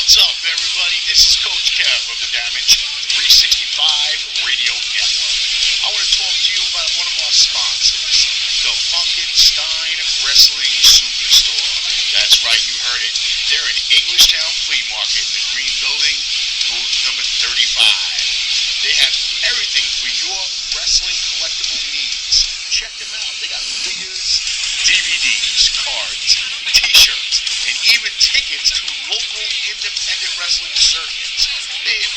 What's up, everybody? This is Coach Kev of the Damage 365 Radio Network. I want to talk to you about one of our sponsors, the Funkenstein Wrestling Superstore. That's right, you heard it. They're in Englishtown Flea Market in the Green Building, booth number 35. They have everything for your wrestling collectible needs. Check them out. They got figures, DVDs, cards, t-shirts, and even tickets to local independent wrestling circuits.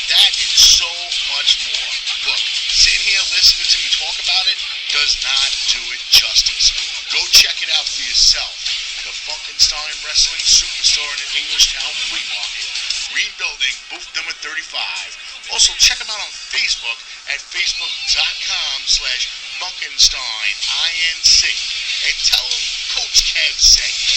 That and so much more. Look, sitting here listening to me talk about it does not do it justice. Go check it out for yourself. The Funkenstein Wrestling Superstore in the Englishtown Flea Market, Green Building, booth number 35. Also, check them out on Facebook at facebook.com/FunkensteinINC. And tell them Coach Kev sent you.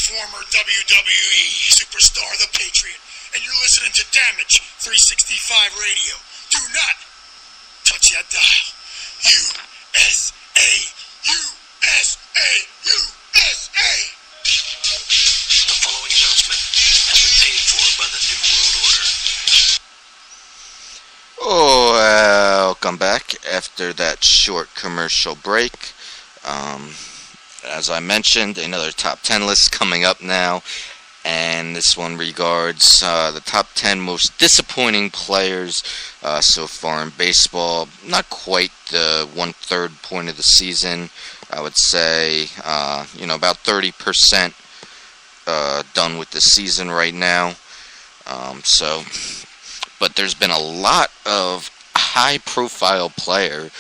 Former WWE superstar The Patriot, and you're listening to Damage 365 Radio. Do not touch that dial. USA, USA, USA. The following announcement has been paid for by the New World Order. Welcome back after that short commercial break. As I mentioned, another top 10 list coming up now, and this one regards the top 10 most disappointing players so far in baseball. Not quite the 1/3 point of the season. I would say, about 30% done with the season right now. But there's been a lot of high-profile players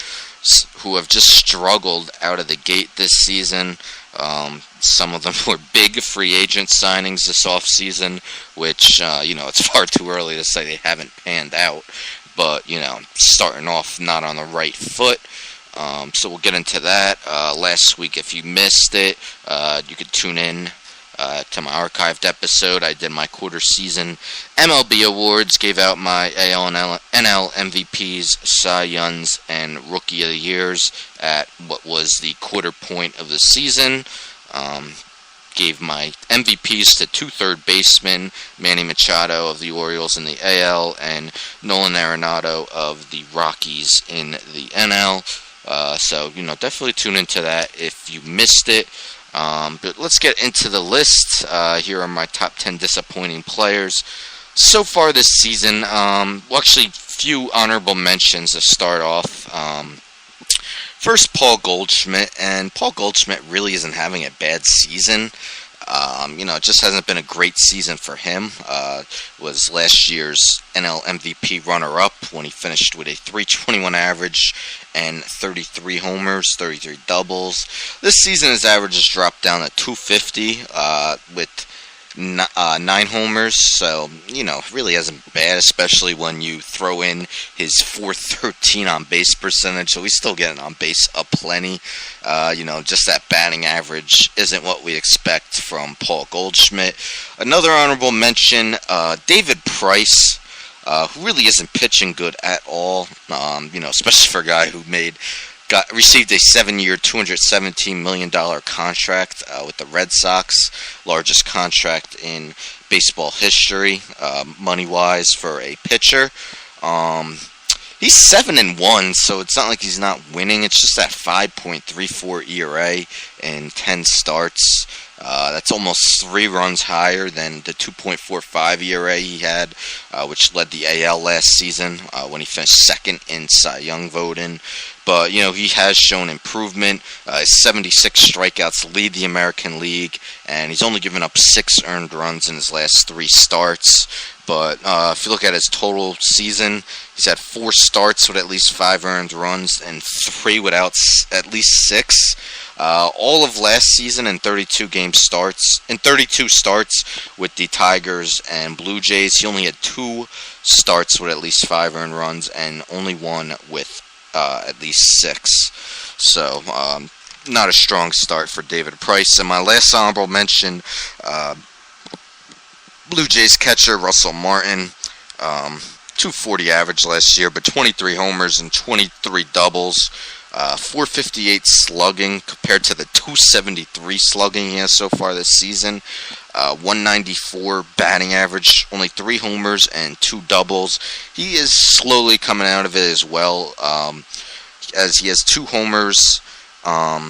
who have just struggled out of the gate this season. Some of them were big free agent signings this offseason, which, it's far too early to say they haven't panned out. But, starting off not on the right foot. So we'll get into that. Last week, if you missed it, you could tune in to my archived episode. I did my quarter season MLB awards, gave out my AL and NL MVPs, Cy Youngs, and Rookie of the Years at what was the quarter point of the season. Gave my MVPs to two third basemen, Manny Machado of the Orioles in the AL and Nolan Arenado of the Rockies in the NL. So definitely tune into that if you missed it. But let's get into the list. Here are my top 10 disappointing players so far this season. Actually, few honorable mentions to start off. First, Paul Goldschmidt, and Paul Goldschmidt really isn't having a bad season. It just hasn't been a great season for him. Was last year's NL MVP runner-up when he finished with a .321 average and 33 homers, 33 doubles. This season his average has dropped down to .250 with 9 homers, so, really hasn't been bad, especially when you throw in his .413 on base percentage, so he's still getting on base aplenty. Just that batting average isn't what we expect from Paul Goldschmidt. Another honorable mention, David Price, who really isn't pitching good at all, especially for a guy who received a 7-year, $217 million contract with the Red Sox, largest contract in baseball history, money-wise, for a pitcher. He's 7-1, so it's not like he's not winning. It's just that 5.34 ERA in 10 starts. That's almost 3 runs higher than the 2.45 ERA he had, which led the AL last season when he finished second in Cy Young voting. But, he has shown improvement. His 76 strikeouts lead the American League, and he's only given up 6 earned runs in his last 3 starts. But if you look at his total season, he's had 4 starts with at least 5 earned runs and 3 without at least 6. All of last season in 32 starts with the Tigers and Blue Jays, he only had 2 starts with at least 5 earned runs and only 1 with at least 6. So, not a strong start for David Price. And my last honorable mention, Blue Jays catcher Russell Martin, 240 average last year, but 23 homers and 23 doubles. 458 slugging compared to the 273 slugging he has so far this season. 194 batting average, only 3 homers and 2 doubles. He is slowly coming out of it as well, as he has 2 homers. All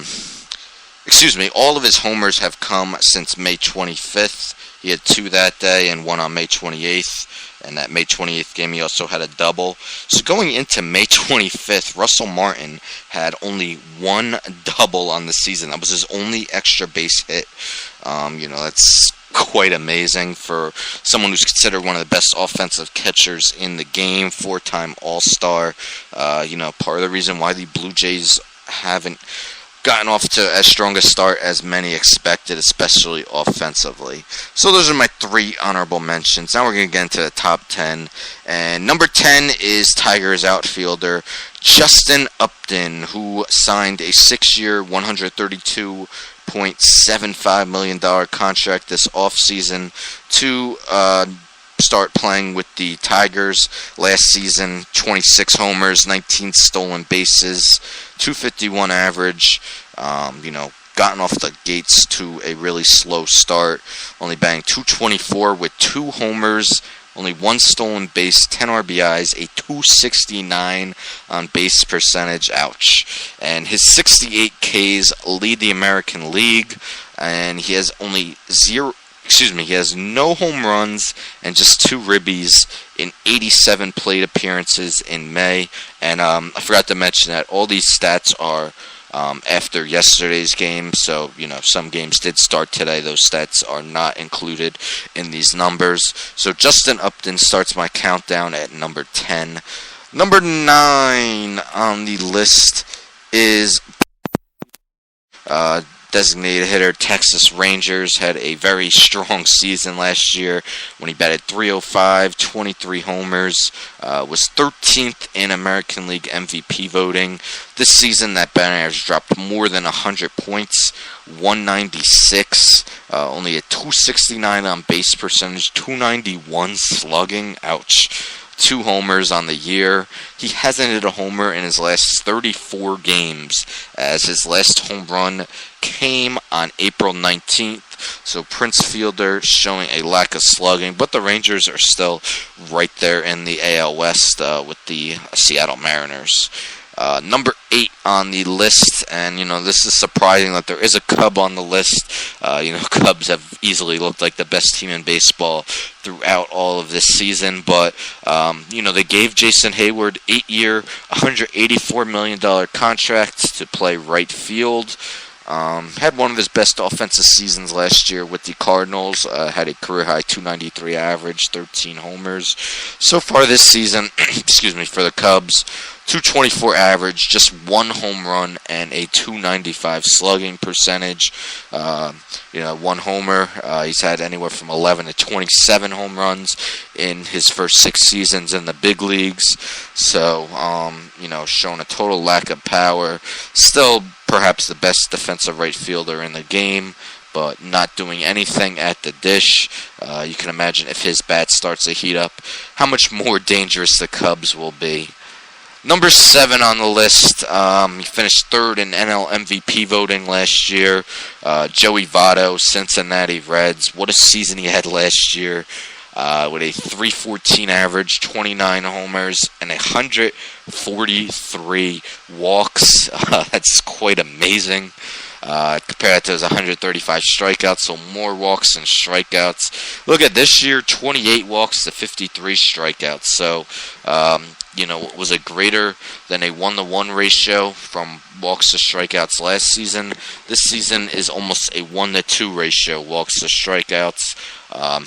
of his homers have come since May 25th. He had 2 that day and 1 on May 28th. And that May 28th game, he also had a double. So going into May 25th, Russell Martin had only 1 double on the season. That was his only extra base hit. That's quite amazing for someone who's considered one of the best offensive catchers in the game, 4-time All-Star. Part of the reason why the Blue Jays haven't gotten off to as strong a start as many expected, especially offensively. So those are my 3 honorable mentions. Now we're going to get into the top 10. And number 10 is Tigers outfielder Justin Upton, who signed a 6-year, $132.75 million contract this offseason to start playing with the Tigers. Last season, 26 homers, 19 stolen bases, 251 average. Gotten off the gates to a really slow start, only batting .224 with 2 homers, only 1 stolen base, 10 RBIs, a .269 on base percentage. Ouch. And his 68 Ks lead the American League, and he has he has no home runs and just 2 ribbies in 87 plate appearances in May. And I forgot to mention that all these stats are after yesterday's game. So, some games did start today. Those stats are not included in these numbers. So Justin Upton starts my countdown at number 10. Number 9 on the list is designated hitter Texas Rangers. Had a very strong season last year when he batted .305, 23 homers, was 13th in American League MVP voting. This season, that batting average dropped more than 100 points, 196, only a .269 on base percentage, 291 slugging. Ouch. 2 homers on the year. He hasn't hit a homer in his last 34 games, as his last home run came on April 19th. So Prince Fielder showing a lack of slugging, but the Rangers are still right there in the AL West with the Seattle Mariners. Number 8 on the list, and this is surprising that there is a Cub on the list. Cubs have easily looked like the best team in baseball throughout all of this season, but they gave Jason Hayward 8-year, $184 million contract to play right field. Had one of his best offensive seasons last year with the Cardinals. Had a career-high .293 average, 13 homers. So far this season, for the Cubs, .224 average, just 1 home run, and a .295 slugging percentage. 1 homer. He's had anywhere from 11 to 27 home runs in his first 6 seasons in the big leagues. So, showing a total lack of power. Still perhaps the best defensive right fielder in the game, but not doing anything at the dish. You can imagine if his bat starts to heat up, how much more dangerous the Cubs will be. Number 7 on the list, he finished 3rd in NL MVP voting last year. Joey Votto, Cincinnati Reds. What a season he had last year. With a .314 average, 29 homers, and 143 walks. That's quite amazing. Compare that to his 135 strikeouts, so more walks than strikeouts. Look at this year, 28 walks to 53 strikeouts. So, was it greater than a 1-to-1 ratio from walks to strikeouts last season? This season is almost a 1-to-2 ratio, walks to strikeouts.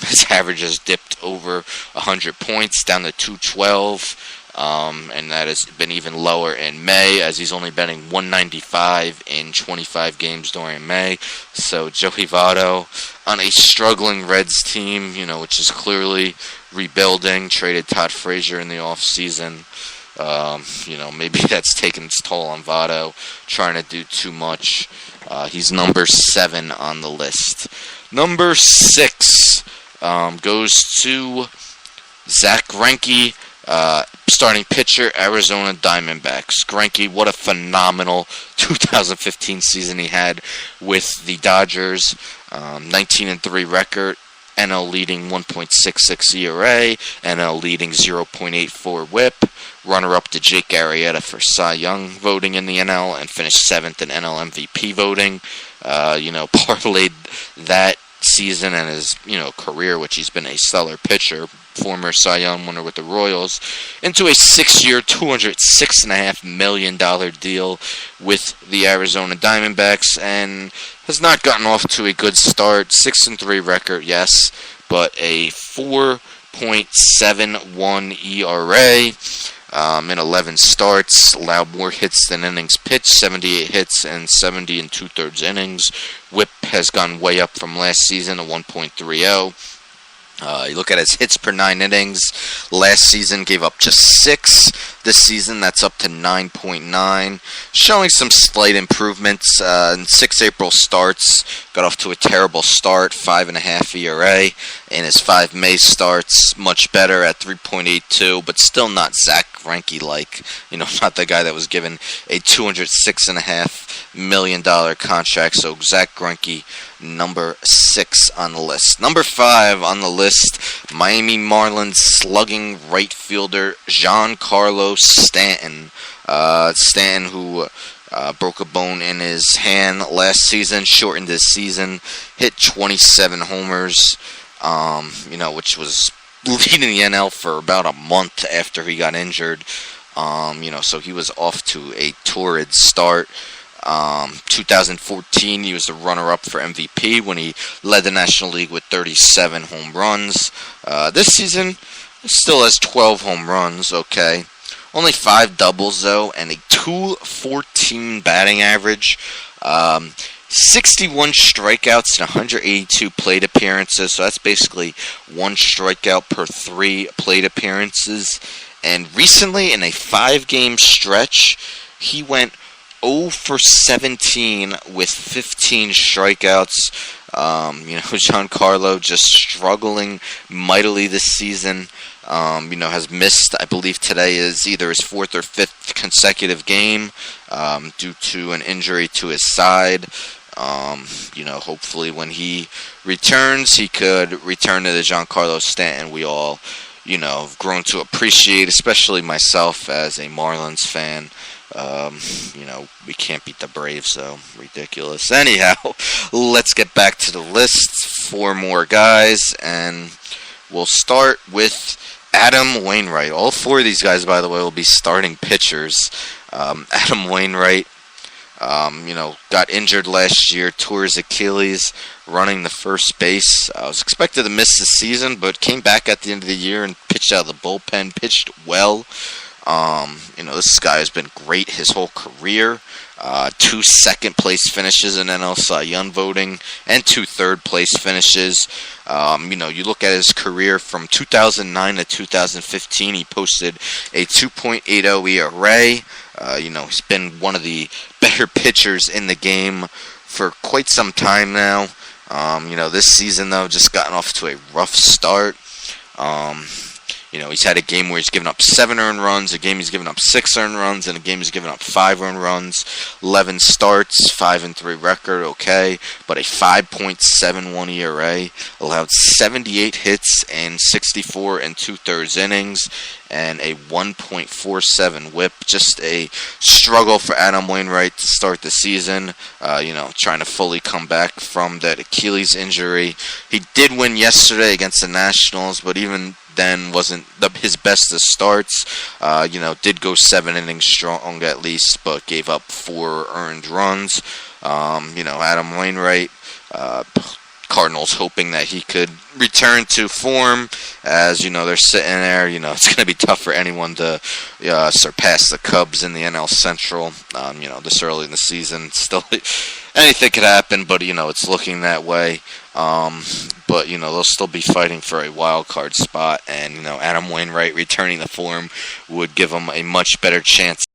His average has dipped over 100 points, down to 212. And that has been even lower in May, as he's only batting .195 in 25 games during May. So Joey Votto on a struggling Reds team, which is clearly rebuilding, traded Todd Frazier in the offseason. Maybe that's taking its toll on Votto, trying to do too much. He's number 7 on the list. Number 6 goes to Zach Greinke, starting pitcher, Arizona Diamondbacks. Greinke, what a phenomenal 2015 season he had with the Dodgers. 19-3 record, NL leading 1.66 ERA, NL leading 0.84 WHIP. Runner-up to Jake Arrieta for Cy Young voting in the NL, and finished 7th in NL MVP voting. Parlayed that season and his career, which he's been a stellar pitcher, former Cy Young winner with the Royals, into a 6-year, $206.5 million deal with the Arizona Diamondbacks, and has not gotten off to a good start. 6-3 record, yes, but a 4.71 ERA. In 11 starts, allowed more hits than innings pitched, 78 hits and 70 2/3 innings. WHIP has gone way up from last season, a 1.30. You look at his hits per 9 innings. Last season gave up just 6. This season, that's up to 9.9. Showing some slight improvements. In 6 April starts, got off to a terrible start, 5.5 ERA. In his 5 May starts, much better at 3.82, but still not Zach Greinke-like. Not the guy that was given a $206.5 million contract. So Zach Greinke, number 6 on the list. Number 5 on the list, Miami Marlins slugging right fielder Giancarlo Stanton. Stanton, who broke a bone in his hand last season, shortened his season, hit 27 homers, which was leading the NL for about a month after he got injured. So he was off to a torrid start. 2014, he was the runner-up for MVP when he led the National League with 37 home runs. This season, he still has 12 home runs, okay. Only 5 doubles, though, and a .214 batting average. 61 strikeouts and 182 plate appearances, so that's basically 1 strikeout per 3 plate appearances. And recently, in a 5-game stretch, he went 0 for 17 with 15 strikeouts. Giancarlo just struggling mightily this season. Has missed, I believe today is either his 4th or 5th consecutive game due to an injury to his side. Hopefully when he returns, he could return to the Giancarlo Stanton we all, have grown to appreciate, especially myself as a Marlins fan. We can't beat the Braves, so ridiculous. Anyhow, let's get back to the list. 4 more guys, and we'll start with Adam Wainwright. All 4 of these guys, by the way, will be starting pitchers. Adam Wainwright, got injured last year, tore his Achilles, running the first base. I was expected to miss the season, but came back at the end of the year and pitched out of the bullpen, pitched well. This guy has been great his whole career. 2 second-place finishes in NL Cy Young voting, and 2 third-place finishes. You look at his career from 2009 to 2015, he posted a 2.80 ERA. He's been one of the better pitchers in the game for quite some time now. This season, though, just gotten off to a rough start. He's had a game where he's given up 7 earned runs, a game he's given up 6 earned runs, and a game he's given up 5 earned runs. 11 starts, 5-3 record, okay, but a 5.71 ERA, allowed 78 hits and 64 2/3 innings, and a 1.47 WHIP. Just a struggle for Adam Wainwright to start the season, trying to fully come back from that Achilles injury. He did win yesterday against the Nationals, but even then wasn't his best of starts. Did go 7 innings strong at least, but gave up 4 earned runs. Adam Wainwright, Cardinals hoping that he could return to form, as they're sitting there. It's going to be tough for anyone to surpass the Cubs in the NL Central. This early in the season, still anything could happen, but it's looking that way. But, they'll still be fighting for a wild card spot, and, Adam Wainwright returning to form would give them a much better chance